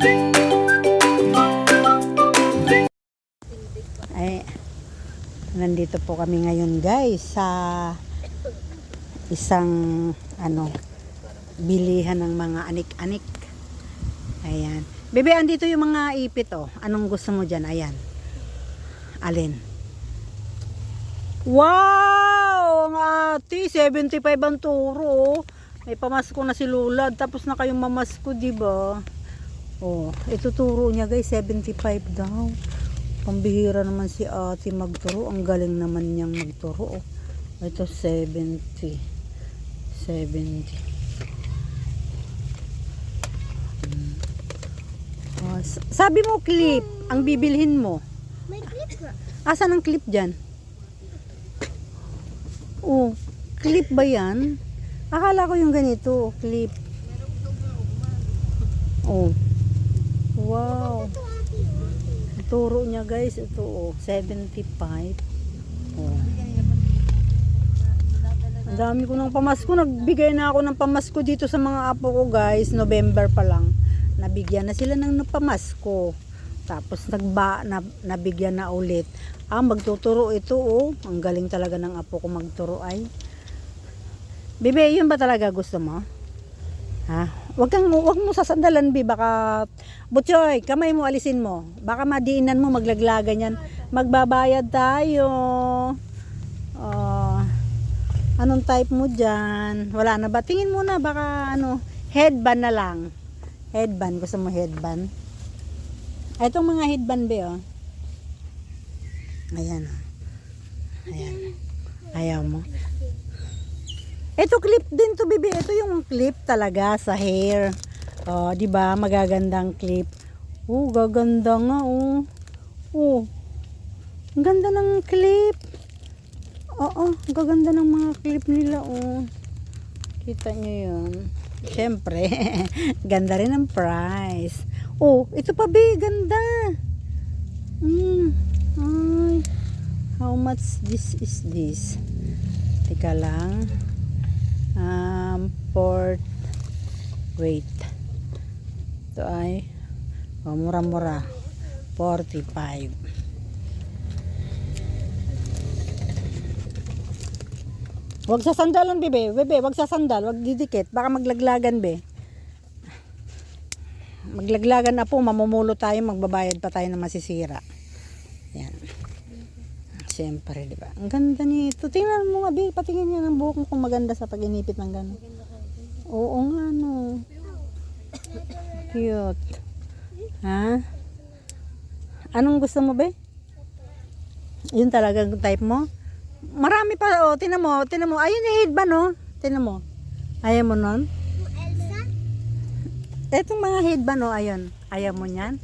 Ay, nandito po kami ngayon guys sa isang bilihan ng mga anik-anik. Ayan. Bebe, andito yung mga ipit oh. Anong gusto mo dyan? Ayan. Alin? Wow! Ang ate, 75 ang turo oh. May pamasko na si Lulad. Tapos na kayong mamasko, diba? Oh, ito turo niya guys, 75 daw. Pambihira naman si ate magturo. Ang galing naman niyang magturo oh. Ito 70. Oh, sabi mo clip ang bibilhin mo. May clip nga. Asan ang clip dyan? Oh, clip ba yan? Akala ko yung ganito, clip. Oh. Wow. Turo niya guys, ito oh, 75. Oh. Ang dami ko ng pamasko. Nagbigay na ako ng pamasko dito sa mga apo ko guys. November pa lang. Nabigyan na sila ng pamasko. Tapos nabigyan na ulit. Magtuturo ito oh. Ang galing talaga ng apo ko magturo ay. Bebe, yun ba talaga gusto mo? Ha? Wag mo sasandalan, Bi. Baka, Butchoy, kamay mo, alisin mo. Baka madiinan mo, maglaglagan yan. Magbabayad tayo. Anong type mo dyan? Wala na ba? Tingin muna, baka headband na lang. Headband, gusto mo headband? Itong mga headband, Bi, oh. Ayan, oh. Ayan. Ayaw mo. Ito clip din to, Bibi. Ito yung clip talaga sa hair. Oh, 'di ba? Magagandang clip. Oh, gaganda nga oh. Oh. Ang ganda ng clip. Oo, gaganda ng mga clip nila oh. Kita niyo 'yun. Syempre, ganda rin ang price. Oh, ito pa, Bi, ganda. Ay. How much this is this? Teka lang. Port wait, ito ay mura-mura 45. Wag sa sandalan, Bebe, wag sa sandal, wag didikit, baka maglaglagan, Be. Maglaglagan na po, mamumulo tayo, magbabayad pa tayo ng masisira. Yan. Siyempre, di ba? Ang ganda nito. Tingnan mo nga, Bi. Patingin niya ng buhok mo kung maganda sa pag-inipit ng gano'n. Oo nga, no. Cute. Ha? Anong gusto mo, Be? Yun talaga ang type mo? Marami pa, oh. Tingnan mo. Ayun yung headband, no? Tingnan mo. Ayaw mo nun? Elsa? Etong mga headband, no? Ayun. Ayaw mo niyan?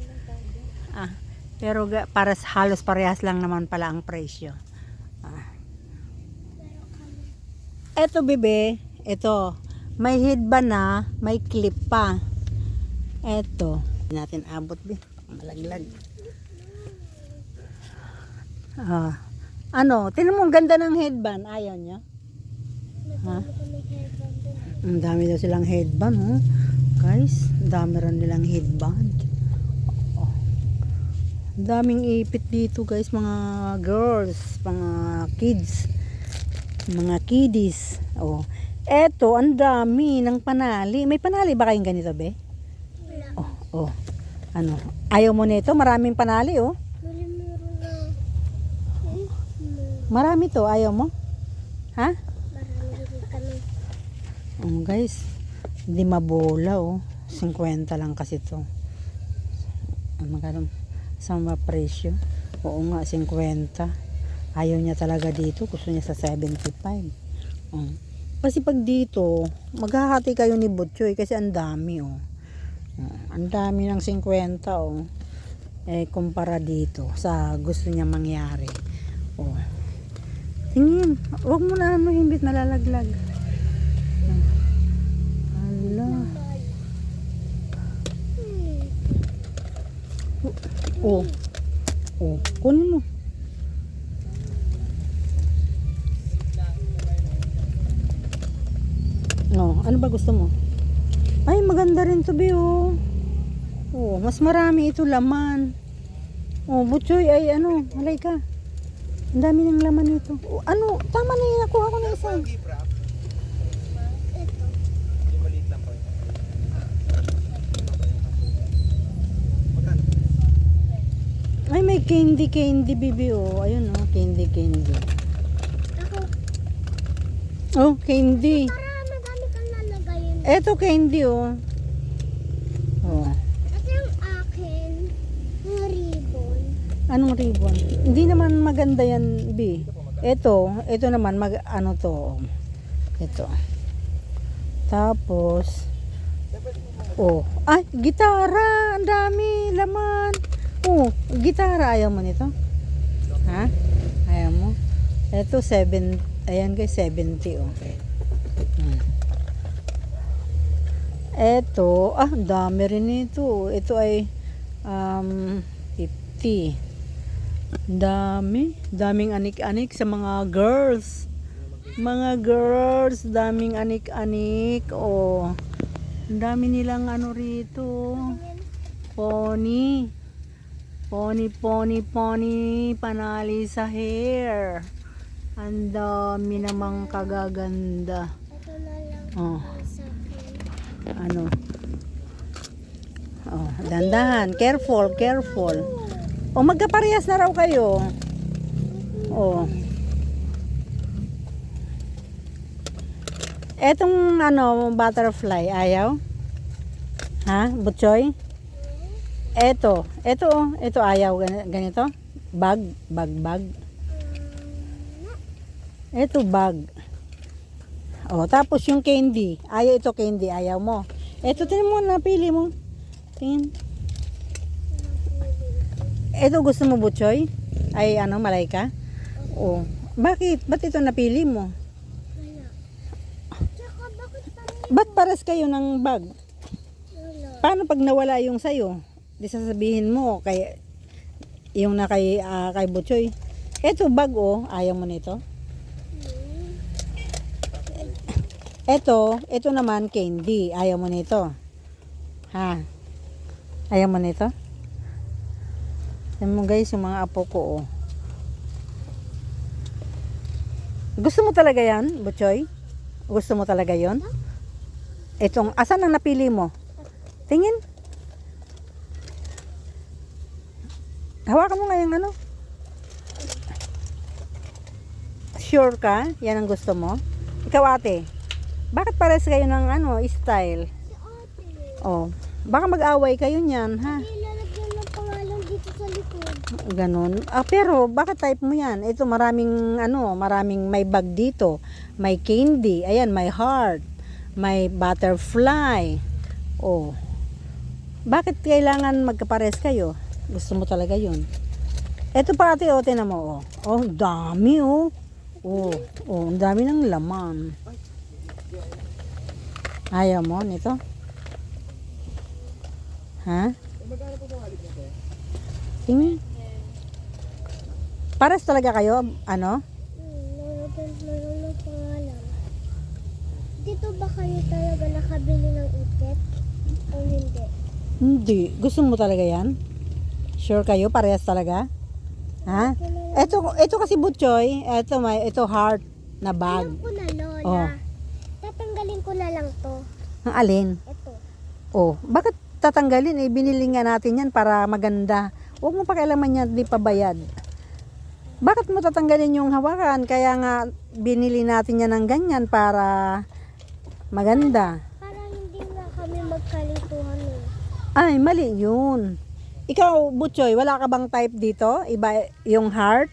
Pero para halos parehas lang naman pala ang presyo. Eto, Bebe, ito. May headband na, may clip pa. Eto. Hindi natin abot, Be. Malaglag. Tingnan mo, ang ganda ng headband. Ayaw niya? Ha? Ang dami daw silang headband, oh. Guys, ang dami rin nilang headband. Daming ipit dito guys, mga girls, mga kids, mga kiddies. Oh, eto ang dami ng panali. May panali ba kayong ganito, Be? Oh. Ayaw mo nito? Maraming panali, oh. Marami to, ayaw mo? Ha? Guys, hindi mabola, oh. 50 lang kasi to. Magkano? Sa mga presyo. Oo nga, 50. Ayaw niya talaga dito. Gusto niya sa 75. Kasi pag dito, maghahati kayo ni Butchoy kasi ang dami, oh. Ang dami ng 50, oh. Kumpara dito sa gusto niya mangyari. Oh. Tingin. Huwag mo na himbit nalalaglag. Hala. Oh, kunin mo. No, ano ba gusto mo? Ay, maganda rin to, Bi, oh. Oh, mas marami ito laman. Oh, butchoy ay ano, halay ka. Ang dami ng laman nito. Oh, ano, tama na yun, nakuha ko na isa. Gift wrap. Ito. Yung maliit lang po. Magkano? Ay, may candy, bibi, oh. Ayun, oh, candy. Ako. Oh, candy. Para madami kang lalagayin. Eto candy, oh. Oh, Ito yung akin. Yung ribbon. anong ribbon? Hindi naman maganda yan, bi. Ito naman, ano to. Ito. Tapos, oh, ay, gitara. Ang dami, laman. Oh, gitara. Ayaw mo nito? Ha? Ayaw mo? Ito, ayan guys, 70, oh. Ito, ang dami rin ito. Ito ay 50. Daming anik-anik sa mga girls. Daming anik-anik. Oh. Ang dami nilang ano rito. Pony. Panali sa hair. Ang dami namang kagaganda. Ito na lang Oh. sa akin. Ano? Oh, dandahan. Careful. O, magkaparehas na raw kayo. Oh. Etong ano, butterfly, ayaw? Ha? Butchoy? Ito ayaw. Ganito? Bag. Ito, bag. Oh, tapos yung candy. Ayaw ito candy, ayaw mo. Ito, tingnan mo, napili mo. Tingin. Ito gusto mo, Butchoy? Ay, ano, Malayka? Oh. Bakit? Ba't ito napili mo? Wala. Tsaka bakit parang Ba't pares kayo ng bag? wala? Paano pag nawala yung sayo? Di sasabihin mo, kay, yung na kay Butchoy. Ito, bag, oh. Ayaw mo nito? Ito naman, candy. Ayaw mo nito? Ha? Ayaw mo nito? Yan mo guys, yung mga apo ko, oh. Gusto mo talaga yan, Butchoy? Gusto mo talaga yon? Itong, asan ang napili mo? Tingin. Hawakan mo nga yung ano. Sure ka? Yan ang gusto mo? Ikaw, ate. Bakit pares kayo ng ano, style? Si ate. Oh, baka mag-away kayo niyan, ha? Ilalagyan ng pangalan dito sa likod. Ganon. Pero bakit type mo yan? Ito maraming may bag dito. May candy, ayan, may heart, may butterfly. Oh. Bakit kailangan magkapares kayo? Gusto mo talaga 'yun. Ito pa ate, tingnan mo, oh. Oh, dami, oh. Oh, ang dami ng laman. Ayaw mo nito? Ha? Magkano po bang halik nito? Tingin. Pares talaga kayo, ano? Lalagyan ng pangalan. Dito ba kayo talaga nakabili ng itik? O hindi? Hindi. Gusto mo talaga yan? Sure kayo? Parehas talaga? Ha? Ito kasi Butchoy. Ito heart na bag. Alam ko na, Lola. Oh. Tatanggalin ko na lang to. Ang alin? Ito. Oh, bakit tatanggalin? Eh, binili nga natin yan para maganda. Huwag mo pakialaman yan, di pa bayad. Bakit mo tatanggalin yung hawakan? Kaya nga, binili natin yan ng ganyan para maganda. Para hindi na kami magkalituhan eh. Ay, mali yun. Ikaw, Butchoy, wala ka bang type dito? Iba yung heart?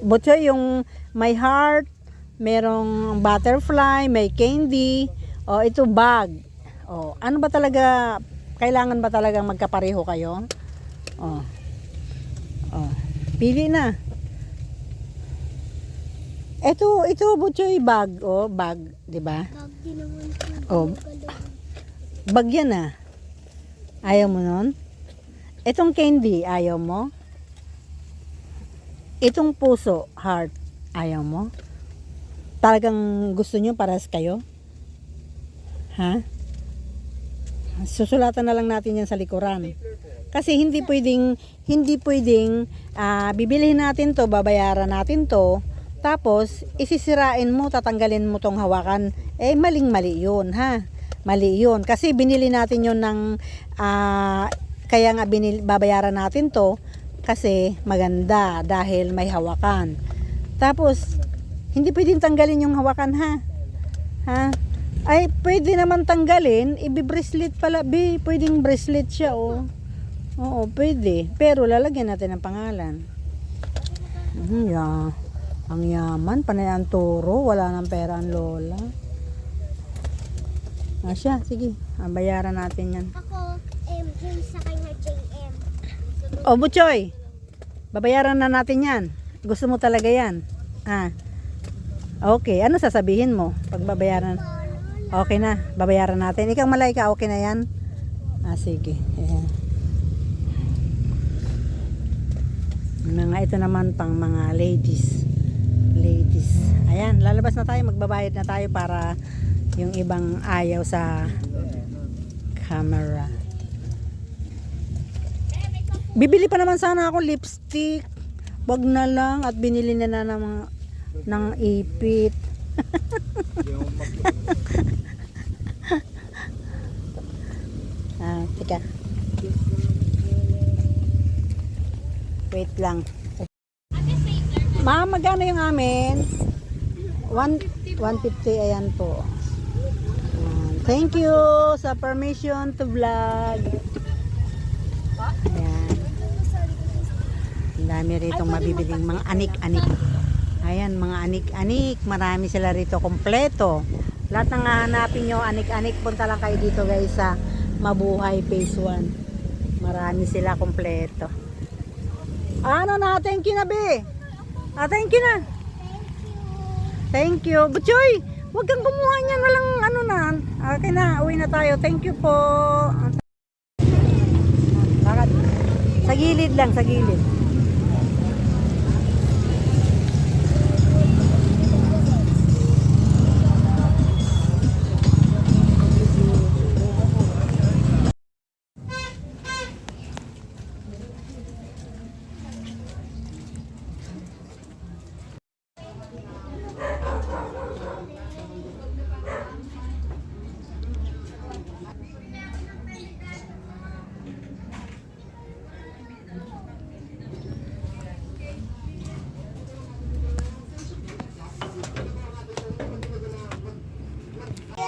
Butchoy, yung may heart, merong butterfly, may candy, o ito bag. O, ano ba talaga, kailangan ba talaga magkapareho kayo? O, pili na. Ito Butchoy, bag. O, bag, di ba? Bag din naman po. Oh. Bag yan ah. Ayaw mo nun? Itong candy, ayaw mo? Itong puso, heart, ayaw mo? Talagang gusto nyo pares kayo? Ha? Susulatan na lang natin yan sa likuran. Kasi hindi pwedeng bibilihin natin to, babayaran natin to, tapos isisirain mo, tatanggalin mo tong hawakan. Eh, maling-mali yun, ha? Mali yun. Kasi binili natin yun ng, kaya nga babayaran natin to, kasi maganda, dahil may hawakan. Tapos, hindi pwedeng tanggalin yung hawakan, ha? Ha? Ay, pwede naman tanggalin, ibi-bracelet pala, pwedeng bracelet siya, oh. Oo, pwede. Pero lalagyan natin ng pangalan. Yeah. Ang yaman, panay ang turo, wala nang pera ang lola. Siya, sige. Bayaran natin yan. Ako, yung sa kanya JM. O, Butchoy, babayaran na natin yan. Gusto mo talaga yan? Okay, ano sasabihin mo pag babayaran? Okay na, babayaran natin. Ikaw Malayka, okay na yan? Sige. Ayan. Mga ito naman pang mga ladies. Ayan, lalabas na tayo, magbabayad na tayo para yung ibang ayaw sa camera. Bibili pa naman sana ako lipstick. Wag na lang at binili na ng ipit. Teka. Wait lang. Ma'am, magkano yung amin? 150 ayan po. Thank you sa permission to vlog. Ayan. Ang dami rito mabibiling mga anik-anik. Ayan, mga anik-anik. Marami sila rito kompleto. Lahat ng hahanapin nyo, anik-anik, punta lang kayo dito guys sa Mabuhay Phase 1. Marami sila kompleto. Ano na, thank you na be. Thank you na. Thank you. Butchoy, huwag kang kumuha niyan, walang ano na. Okay na, uwi na tayo. Thank you po. Bakit? Sa gilid lang, sa gilid.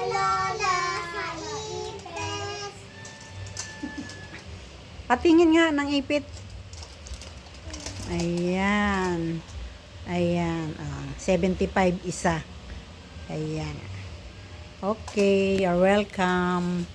Lola, sa ipis. Patingin nga ng ipit. Ayan. Ayan. 75 isa. Ayan. Okay, you're welcome.